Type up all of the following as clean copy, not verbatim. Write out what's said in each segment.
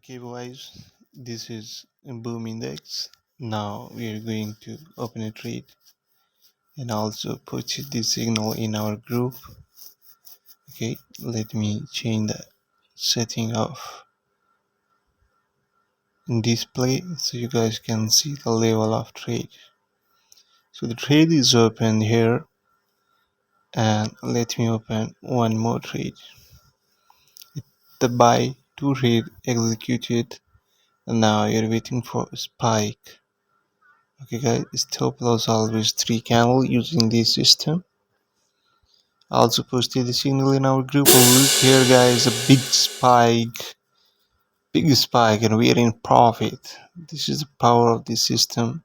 Okay, boys, this is Boom Index. Now we are going to open a trade and also put the signal in our group. Okay, let me change the setting of display so you guys can see the level of trade. So the trade is open here, and let me open one more trade. The buy two trade executed, and now you're waiting for a spike. Okay guys, stop loss always 3 candle using this system. I also posted the signal in our group. Look here guys, a big spike, and we are in profit. This is the power of this system.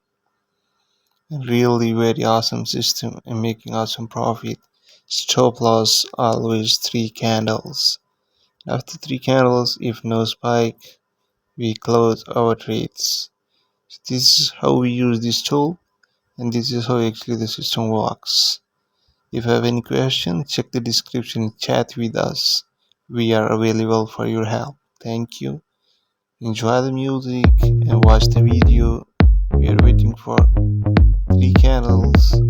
Really very awesome system and making awesome profit. Stop loss always 3 candles. After 3 candles, if no spike, we close our trades. So this is how we use this tool, and this is how actually the system works. If you have any question, check the description, chat with us. We are available for your help. Thank you. Enjoy the music and watch the video. We are waiting for 3 candles.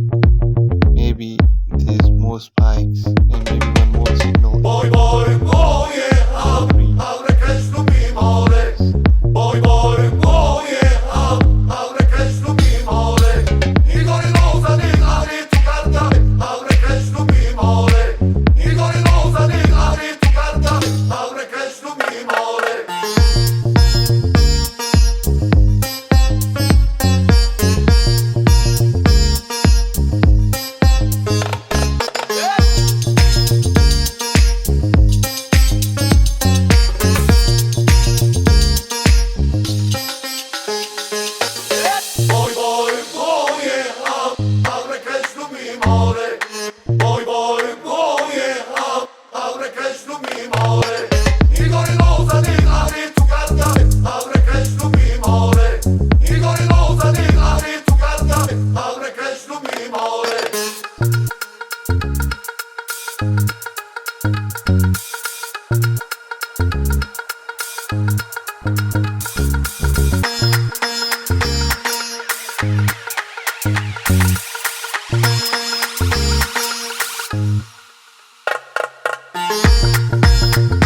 Maybe there's more spikes and maybe one more signal. Boy, boy, oh yeah,